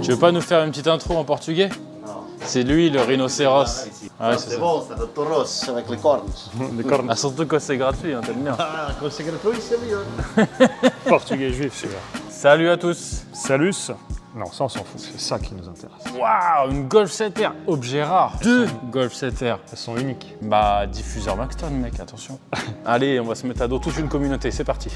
Tu veux pas nous faire une petite intro en portugais? Non. C'est lui le rhinocéros. Ouais, c'est bon, ça, le tauros avec les cornes. Des cornes. Ah, surtout quand c'est gratuit, hein, t'aimes bien. Ah, quand c'est gratuit, c'est mieux. Portugais juif, celui-là. Salut à tous. Salus. Non, ça on s'en fout, c'est ça qui nous intéresse. Waouh, une Golf 7R, objet rare. Deux Golf 7R. Elles sont uniques. Bah, diffuseur Maxton, mec, attention. Allez, on va se mettre à dos toute une communauté, c'est parti.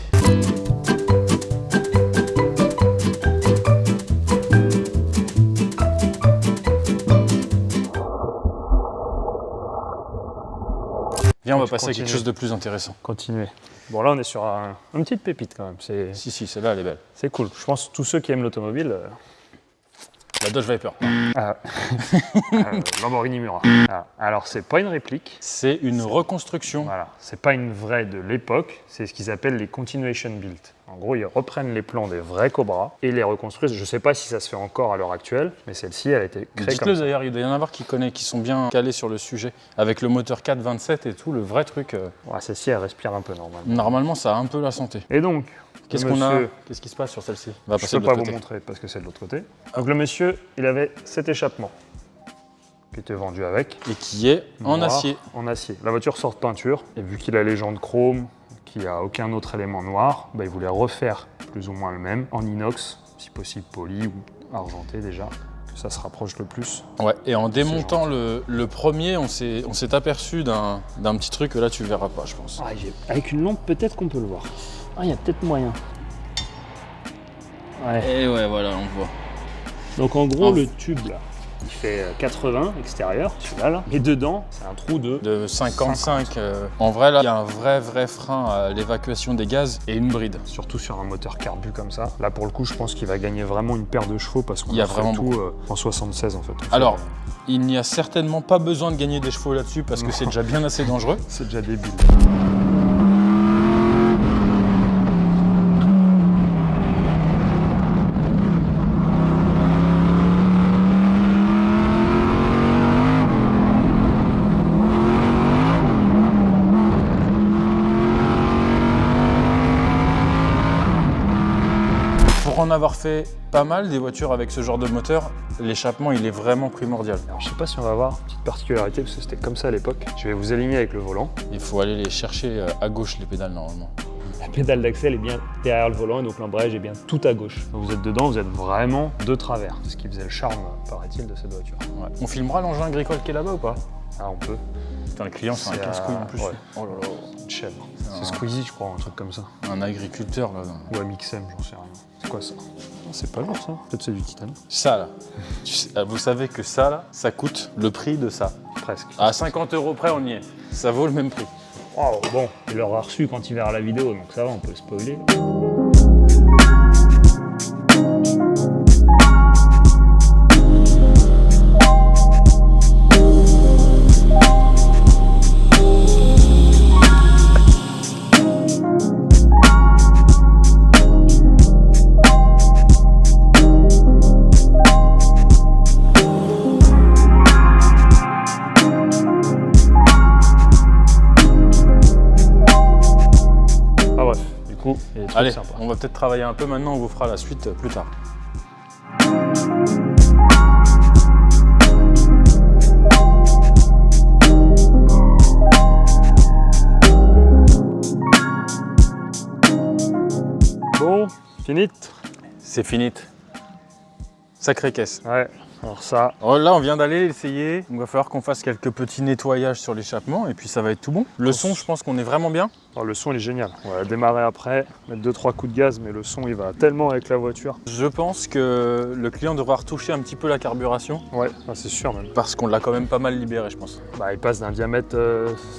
Viens, on va passer à quelque chose de plus intéressant. Continuez. Bon, là on est sur une petite pépite quand même. Si, celle-là, elle est belle. C'est cool. Je pense que tous ceux qui aiment l'automobile. La Dodge Viper. Lamborghini Miura. Alors, c'est pas une réplique. C'est une reconstruction. Voilà. C'est pas une vraie de l'époque. C'est ce qu'ils appellent les continuation build. En gros, ils reprennent les plans des vrais Cobra et les reconstruisent. Je sais pas si ça se fait encore à l'heure actuelle, mais celle-ci, elle a été créée comme Dites-le ça. d'ailleurs, il doit y en avoir qui sont bien calés sur le sujet. Avec le moteur 427 et tout, le vrai truc. Ouais, celle-ci, elle respire un peu normalement. Normalement, ça a un peu la santé. Et donc, Qu'est-ce le qu'on a? monsieur- Qu'est-ce qui se passe sur celle-ci? On va Je passer peux de pas l'autre vous côté. montrer parce que c'est de l'autre côté. Donc le monsieur, il avait cet échappement qui était vendu avec. Et qui est en Noir, acier. En acier. La voiture sort de peinture et vu qu'il a les jantes chrome, qu'il n'y a aucun autre élément noir, bah, il voulait refaire plus ou moins le même en inox, si possible poli ou argenté déjà, que ça se rapproche le plus. Ouais, et en démontant le premier, on s'est aperçu d'un petit truc que là tu verras pas, je pense. Avec une lampe, peut-être qu'on peut le voir. Ah, il y a peut-être moyen. Ouais. Et ouais, voilà, on voit. Donc en gros, Ah. le tube là, il fait 80 extérieur, celui-là là. Et dedans, c'est un trou de 55. En vrai, là, il y a un vrai frein à l'évacuation des gaz et une bride. Surtout sur un moteur carbu comme ça. Là, pour le coup, je pense qu'il va gagner vraiment une paire de chevaux parce qu'on Il y a fait vraiment tout en 76 en fait. Alors, il n'y a certainement pas besoin de gagner des chevaux là-dessus parce que c'est déjà bien assez dangereux. c'est déjà débile. Pour en avoir fait pas mal des voitures avec ce genre de moteur, l'échappement il est vraiment primordial. Alors, je sais pas si on va voir une petite particularité parce que c'était comme ça à l'époque. Je vais vous aligner avec le volant. Il faut aller les chercher à gauche les pédales normalement. La pédale d'accel est bien derrière le volant et donc l'embrayage est bien tout à gauche. Donc vous êtes dedans, vous êtes vraiment de travers. C'est ce qui faisait le charme, paraît-il, de cette voiture. Ouais. On filmera l'engin agricole qui est là-bas ou pas? Ah, on peut. Putain, le client c'est un C'est casse-couille en plus. ouais. Oh là là. Une chèvre. C'est Squeezie, je crois, un truc comme ça. Un agriculteur là. Ou Amixem, j'en sais rien. C'est quoi ça? Ah, c'est pas lourd ça. Peut-être c'est du titane. Ça là. Vous savez que ça là, ça coûte le prix de ça. Presque. À 50 € près, on y est. Ça vaut le même prix. Oh, bon, il l'aura reçu quand il verra la vidéo, donc ça va, on peut spoiler. Ah bref, du coup, il y a des trucs Allez, sympas. on va peut-être travailler un peu maintenant, on vous fera la suite plus tard. Bon, finit. C'est fini. Sacrée caisse. Ouais, alors ça, Oh, là, on vient d'aller l'essayer. Il va falloir qu'on fasse quelques petits nettoyages sur l'échappement et puis ça va être tout bon. Le son, je pense qu'on est vraiment bien. alors, le son il est génial. On va démarrer après, mettre 2-3 coups de gaz, mais le son il va tellement avec la voiture. Je pense que le client devra retoucher un petit peu la carburation Ouais, ah, c'est sûr même. parce qu'on l'a quand même pas mal libéré, je pense. Bah, il passe d'un diamètre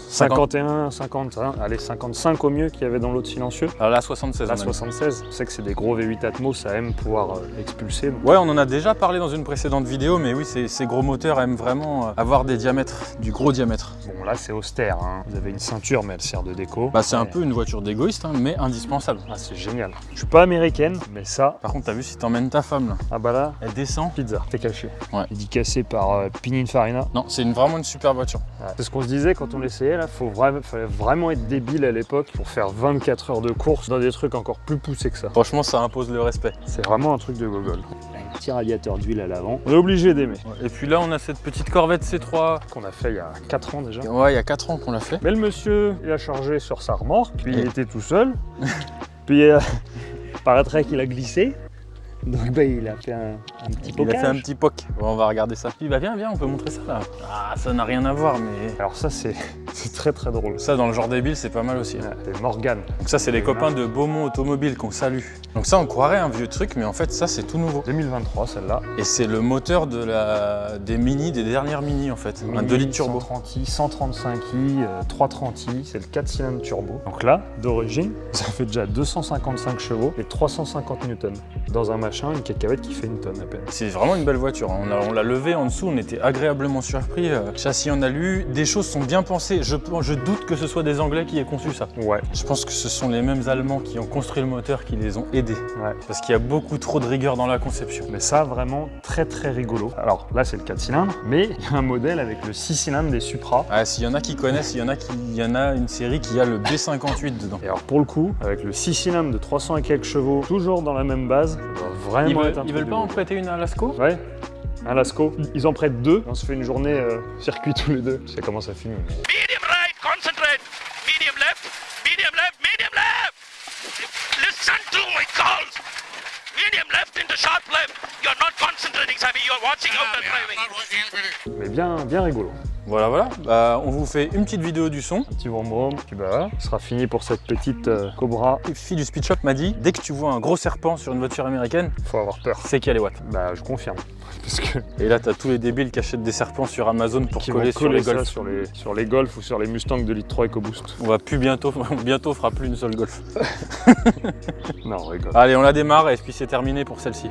51, 50, hein, allez 55 au mieux qu'il y avait dans l'autre silencieux. Alors là, 76. Là on a mis. 76, on sait que c'est des gros V8 Atmos, ça aime pouvoir expulser. Donc, Ouais, on en a déjà parlé dans une précédente vidéo. vidéo, mais oui, ces gros moteurs aiment vraiment avoir du gros diamètre. Bon, là, c'est austère, hein. Vous avez une ceinture, mais elle sert de déco. Bah, c'est un peu une voiture d'égoïste, hein, mais indispensable. Ah, c'est génial. Je suis pas américaine, mais ça... Par contre, t'as vu si t'emmènes ta femme, là, Ah bah là, elle descend. pizza, t'es caché. Ouais. Dédicacé par Pininfarina. Non, c'est vraiment une super voiture. Ouais. C'est ce qu'on se disait quand on l'essayait, là. Fallait vraiment être débile à l'époque pour faire 24 heures de course dans des trucs encore plus poussés que ça. Franchement, ça impose le respect. C'est vraiment un truc de gogol. Un petit radiateur d'huile à l'avant. On est obligé d'aimer. Et puis là, on a cette petite Corvette C3. Qu'on a fait il y a 4 ans déjà. Ouais, il y a 4 ans qu'on l'a fait. Mais le monsieur, il a chargé sur sa remorque, puis il Et- était tout seul. Puis paraîtrait qu'il a glissé. Donc bah, il a fait un petit Il a fait un pocage. petit poc. Bon, on va regarder ça. Puis bah viens, on peut montrer ça là. Ah, ça n'a rien à voir, mais Alors ça c'est très très drôle. ça dans le genre débile, c'est pas mal aussi. Ouais, c'est Morgane. Donc ça, c'est les copains de Beaumont Automobile qu'on salue. Donc ça, on croirait un vieux truc, mais en fait, ça, c'est tout nouveau. 2023 celle-là. Et c'est le moteur des dernières mini en fait. Un 2 litres turbo. 130i, 135i, 330i, c'est le 4 cylindres turbo. Donc là, d'origine, ça fait déjà 255 chevaux et 350 newtons. Dans un machin, une cacahuète qui fait une tonne à peine. C'est vraiment une belle voiture. Hein. On l'a levé en dessous, on était agréablement surpris. Châssis en alu, des choses sont bien pensées. Je doute que ce soit des Anglais qui aient conçu ça. Ouais. Je pense que ce sont les mêmes Allemands qui ont construit le moteur qui les ont aidés. Ouais. Parce qu'il y a beaucoup trop de rigueur dans la conception. Mais ça, vraiment très très rigolo. Alors là, c'est le 4 cylindres, mais il y a un modèle avec le 6 cylindres des Supra. Ah, s'il y en a qui connaissent, il y en a une série qui a le B58 dedans. Et alors pour le coup, avec le 6 cylindres de 300 et quelques chevaux, toujours dans la même base, ça doit vraiment être un Ils truc veulent de pas en ouf. prêter une à Lasco? Ouais, un Lasco. Ils en prêtent 2. On se fait une journée circuit tous les deux. Tu sais comment ça finit. Medium right, concentrate. Medium left, medium left, medium left. Listen to my calls. Medium left into sharp left. You're not concentrating, Sammy. You're watching out the driving. Mais bien rigolo. Voilà. Bah, on vous fait une petite vidéo du son. Un petit vroom, puis bah voilà, ce sera fini pour cette petite Cobra. La fille du speed shop m'a dit, dès que tu vois un gros serpent sur une voiture américaine, Faut avoir peur. c'est qu'il y a les watts. Bah je confirme. Parce que Et là, t'as tous les débiles qui achètent des serpents sur Amazon pour qui coller vont sur les ça Golf. sur les Golf ou sur les Mustang de litre 3 EcoBoost. On fera plus une seule Golf. Non, on rigole. Allez, on la démarre et puis c'est terminé pour celle-ci.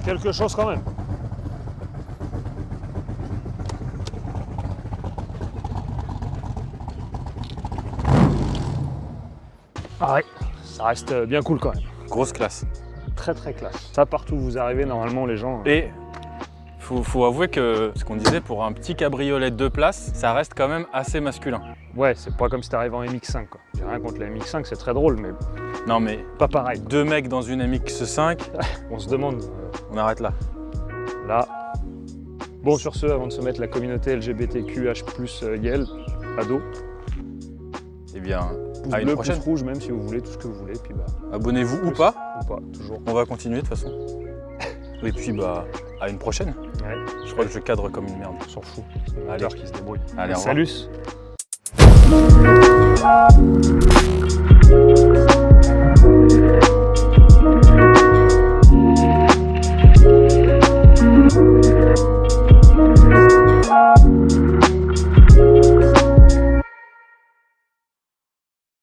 Quelque chose quand même. Ah ouais, ça reste bien cool quand même. Grosse classe. Très très classe. Ça, partout où vous arrivez, normalement les gens... Et faut avouer que ce qu'on disait, pour un petit cabriolet de 2 places, ça reste quand même assez masculin. Ouais, c'est pas comme si t'arrives en MX5 quoi. J'ai rien contre la MX5, c'est très drôle, mais Non mais pas pareil. 2 mecs dans une MX5, On se demande, on arrête là. là... Bon, sur ce, avant de se mettre la communauté LGBTQH+, YEL, ado, Eh bien, pouce à une bleu, prochaine. pouce rouge, même si vous voulez, tout ce que vous voulez, puis bah... Abonnez-vous ou pas, Ou pas, toujours. on va continuer de toute façon. Et puis bah, à une prochaine. Ouais, Je crois que je cadre comme une merde. on s'en fout. C'est le Allez. moteur qui se débrouille. Allez, au revoir. Salut.